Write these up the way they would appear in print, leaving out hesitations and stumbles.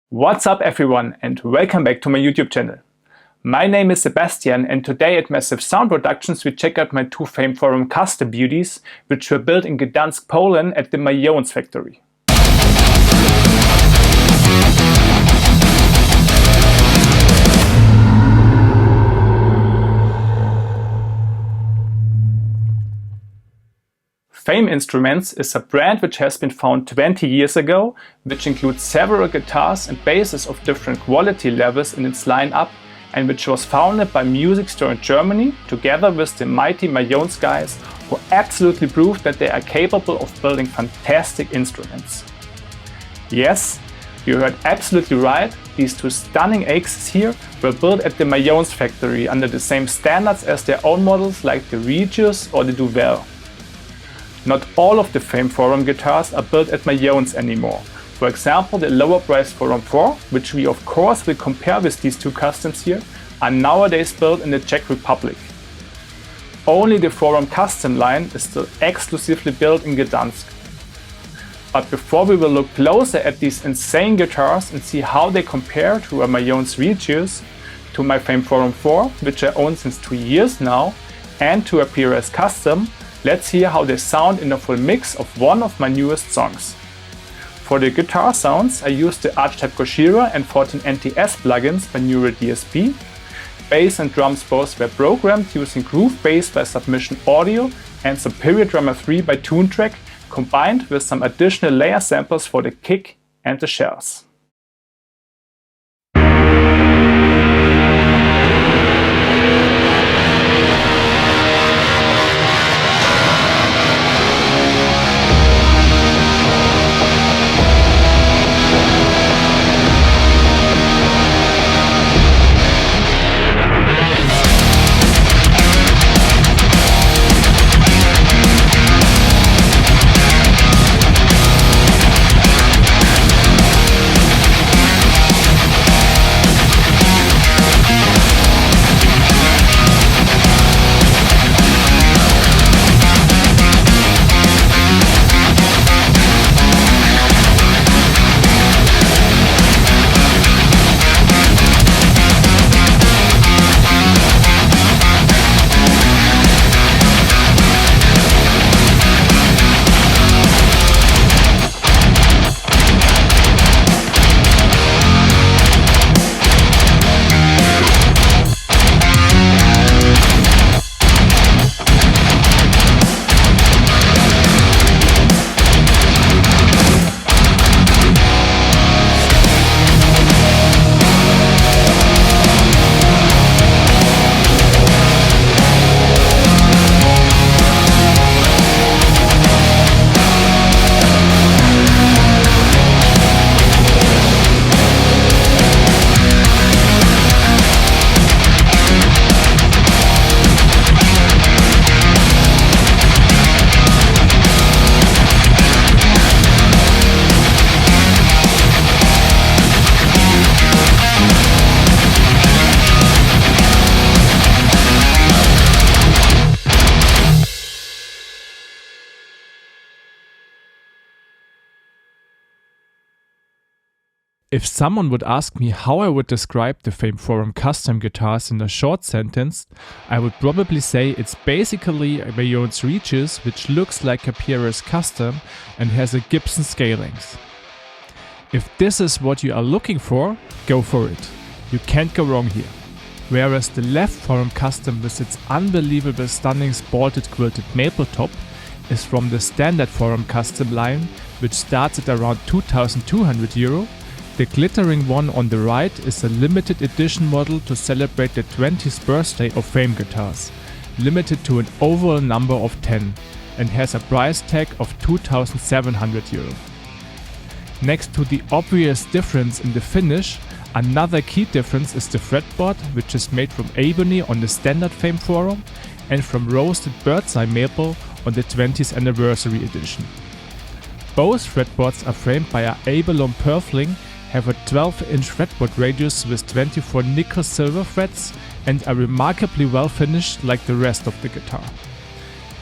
What's up everyone and welcome back to my YouTube channel. My name is Sebastian and today at Massive Sound Productions we check out my two famed forum custom beauties which were built in Gdansk, Poland at the Mayones factory. Fame Instruments is a brand which has been founded 20 years ago, which includes several guitars and basses of different quality levels in its lineup, and which was founded by Musicstore in Germany together with the mighty Mayones guys, who absolutely proved that they are capable of building fantastic instruments. Yes, you heard absolutely right, these two stunning axes here were built at the Mayones factory under the same standards as their own models like the Regius or the Duvel. Not all of the famed forum guitars are built at Mayones anymore. For example, the lower priced Forum 4, which we of course will compare with these two customs here, are nowadays built in the Czech Republic. Only the Forum Custom line is still exclusively built in Gdansk. But before we will look closer at these insane guitars and see how they compare to a Mayones Regius, to my famed Forum 4, which I own since 2 years now, and to a PRS Custom, let's hear how they sound in a full mix of one of my newest songs. For the guitar sounds, I used the Archetype Gojira and 14 NTS plugins by Neural DSP. Bass and drums both were programmed using Groove Bass by Submission Audio and Superior Drummer 3 by Toontrack, combined with some additional layer samples for the kick and the shells. If someone would ask me how I would describe the famed forum custom guitars in a short sentence, I would probably say it's basically a Mayones Regius which looks like a PRS Custom and has a Gibson scale length. If this is what you are looking for, go for it. You can't go wrong here. Whereas the left forum custom with its unbelievable stunning sported quilted maple top is from the standard forum custom line which starts at around €2,200, the glittering one on the right is a limited edition model to celebrate the 20th birthday of Fame guitars, limited to an overall number of 10, and has a price tag of €2,700. Next to the obvious difference in the finish, another key difference is the fretboard, which is made from ebony on the standard Fame forum and from roasted bird's eye maple on the 20th anniversary edition. Both fretboards are framed by a abalone purfling, have a 12-inch fretboard radius with 24 nickel silver frets and are remarkably well finished like the rest of the guitar.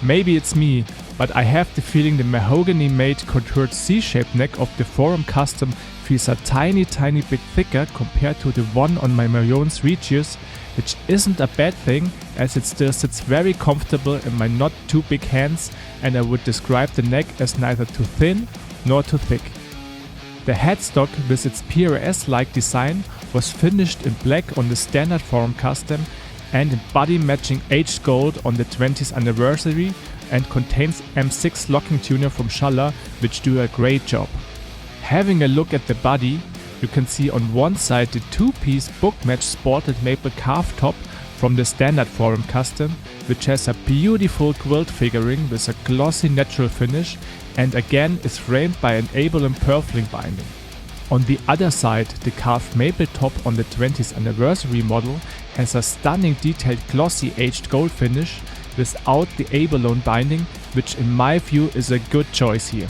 Maybe it's me, but I have the feeling the mahogany-made contoured C-shaped neck of the Forum Custom feels a tiny bit thicker compared to the one on my Mayones Regius, which isn't a bad thing as it still sits very comfortable in my not too big hands, and I would describe the neck as neither too thin nor too thick. The headstock with its PRS-like design was finished in black on the standard Forum Custom and in body matching aged gold on the 20th anniversary, and contains M6 locking tuner from Schaller, which do a great job. Having a look at the body, you can see on one side the two-piece book-matched sported maple calf top from the standard Forum Custom, which has a beautiful quilt figuring with a glossy natural finish and again is framed by an abalone purfling binding. On the other side, the carved maple top on the 20th anniversary model has a stunning detailed glossy aged gold finish without the abalone binding, which in my view is a good choice here.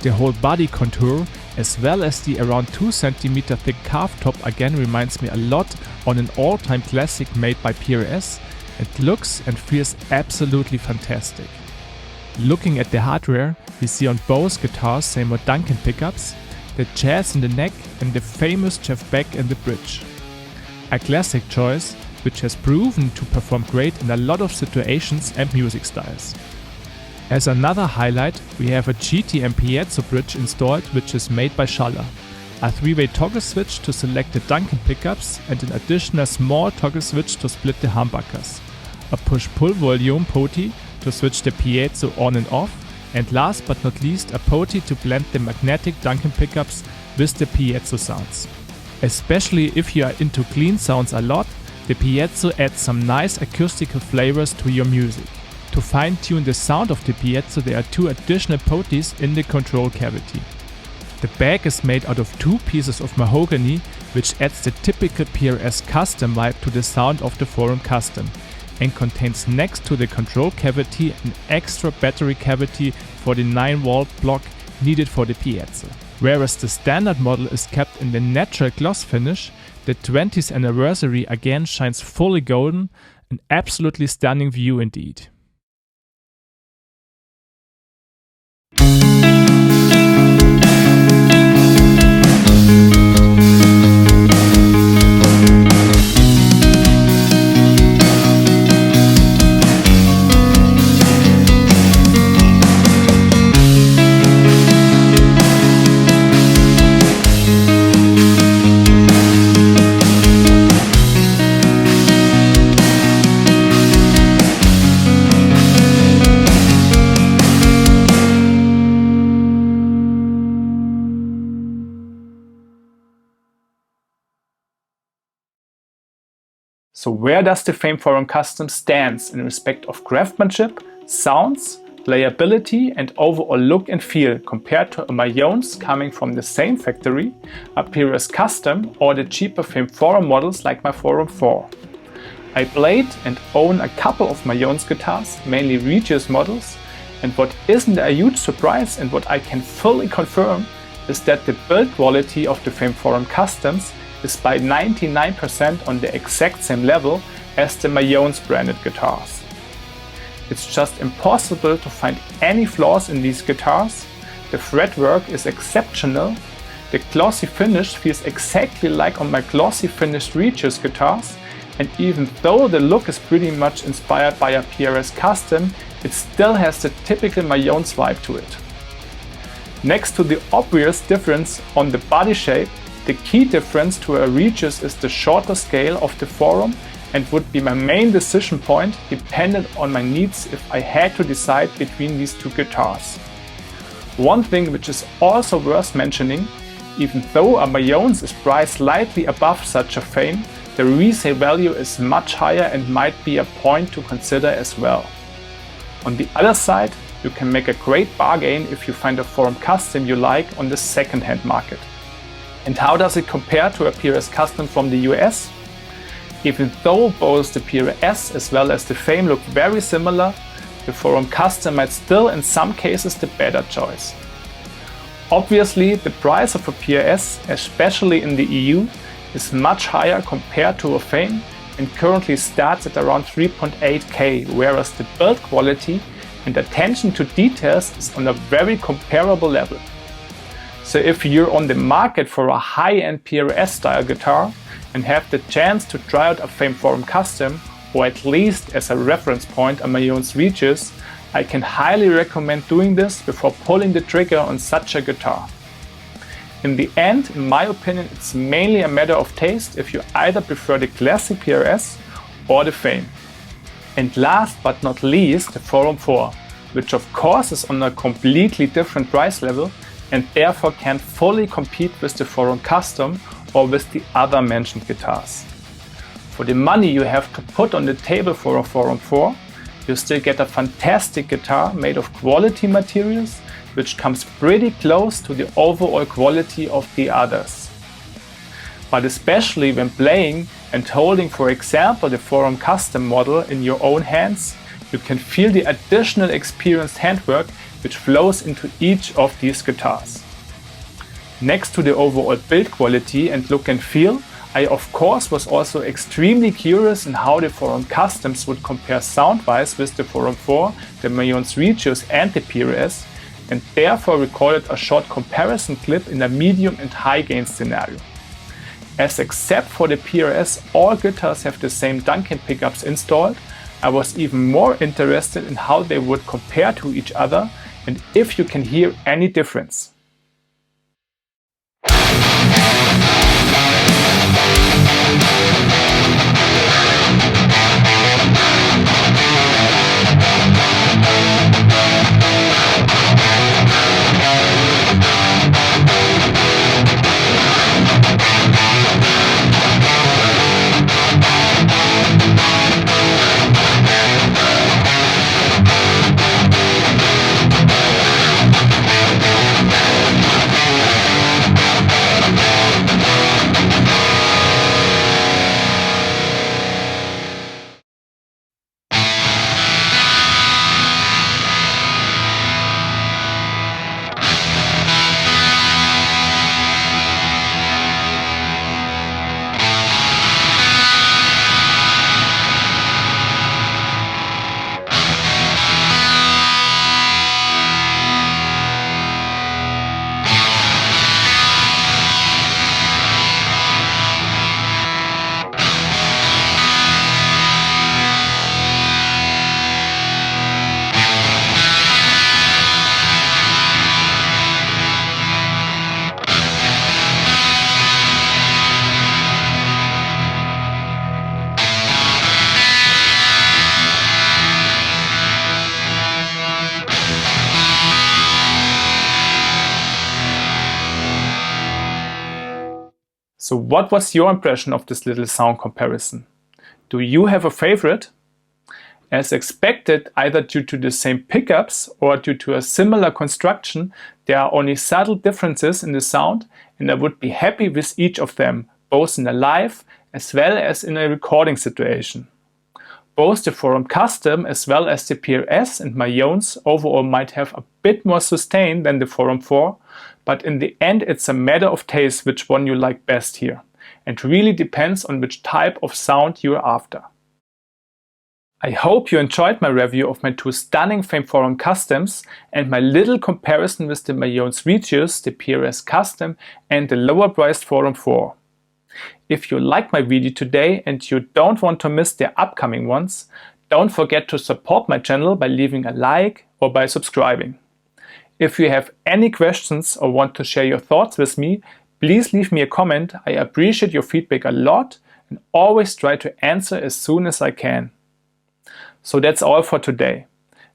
The whole body contour, as well as the around 2 cm thick calf top, again reminds me a lot on an all-time classic made by PRS. It looks and feels absolutely fantastic. Looking at the hardware, we see on both guitars same Duncan pickups, the jazz in the neck and the famous Jeff Beck in the bridge. A classic choice, which has proven to perform great in a lot of situations and music styles. As another highlight, we have a GTM piezo bridge installed, which is made by Schaller. A 3-way toggle switch to select the Duncan pickups and an additional small toggle switch to split the humbuckers. A push-pull volume potty to switch the piezo on and off, and last but not least a potty to blend the magnetic Duncan pickups with the piezo sounds. Especially if you are into clean sounds a lot, the piezo adds some nice acoustical flavors to your music. To fine-tune the sound of the piezo, there are 2 additional potties in the control cavity. The back is made out of 2 pieces of mahogany, which adds the typical PRS Custom vibe to the sound of the Forum Custom, and contains next to the control cavity an extra battery cavity for the 9-volt block needed for the piezo. Whereas the standard model is kept in the natural gloss finish, the 20th anniversary again shines fully golden, an absolutely stunning view indeed. So where does the famed Forum Custom stands in respect of craftsmanship, sounds, playability and overall look and feel compared to a Mayones coming from the same factory, a PRS Custom or the cheaper famed Forum models like my Forum 4? I played and own a couple of Mayones guitars, mainly Regius models, and what isn't a huge surprise and what I can fully confirm is that the build quality of the famed Forum Customs is by 99% on the exact same level as the Mayones branded guitars. It's just impossible to find any flaws in these guitars. The fretwork is exceptional, the glossy finish feels exactly like on my glossy finished Regius guitars, and even though the look is pretty much inspired by a PRS Custom, it still has the typical Mayones vibe to it. Next to the obvious difference on the body shape, the key difference to a Regius is the shorter scale of the Forum and would be my main decision point dependent on my needs if I had to decide between these two guitars. One thing which is also worth mentioning, even though a Mayones is priced slightly above such a frame, the resale value is much higher and might be a point to consider as well. On the other side, you can make a great bargain if you find a Forum Custom you like on the second-hand market. And how does it compare to a PRS Custom from the US? Even though both the PRS as well as the Fame look very similar, the Forum Custom might still in some cases the better choice. Obviously, the price of a PRS, especially in the EU, is much higher compared to a Fame and currently starts at around 3.8K, whereas the build quality and attention to details is on a very comparable level. So if you're on the market for a high-end PRS style guitar and have the chance to try out a Fame Forum Custom, or at least as a reference point a Mayones Regius, I can highly recommend doing this before pulling the trigger on such a guitar. In the end, in my opinion, it's mainly a matter of taste if you either prefer the classic PRS or the Fame. And last but not least, the Forum 4, which of course is on a completely different price level and therefore can't fully compete with the Forum Custom or with the other mentioned guitars. For the money you have to put on the table for a Forum 4, you still get a fantastic guitar made of quality materials, which comes pretty close to the overall quality of the others. But especially when playing and holding, for example, the Forum Custom model in your own hands, you can feel the additional experienced handwork which flows into each of these guitars. Next to the overall build quality and look and feel, I of course was also extremely curious in how the Forum Customs would compare sound-wise with the Forum 4, the Mayones Regius and the PRS, and therefore recorded a short comparison clip in a medium and high gain scenario. As except for the PRS all guitars have the same Duncan pickups installed, I was even more interested in how they would compare to each other and if you can hear any difference. So what was your impression of this little sound comparison? Do you have a favorite? As expected, either due to the same pickups or due to a similar construction, there are only subtle differences in the sound, and I would be happy with each of them, both in a live as well as in a recording situation. Both the Forum Custom as well as the PRS and Mayones overall might have a bit more sustain than the Forum 4, but in the end it's a matter of taste which one you like best here, and really depends on which type of sound you are after. I hope you enjoyed my review of my two stunning Fame Forum Customs and my little comparison with the Mayones Regius, the PRS Custom and the lower priced Forum 4. If you liked my video today and you don't want to miss the upcoming ones, don't forget to support my channel by leaving a like or by subscribing. If you have any questions or want to share your thoughts with me, please leave me a comment. I appreciate your feedback a lot and always try to answer as soon as I can. So that's all for today.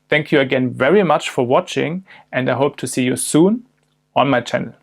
Thank you again very much for watching, and I hope to see you soon on my channel.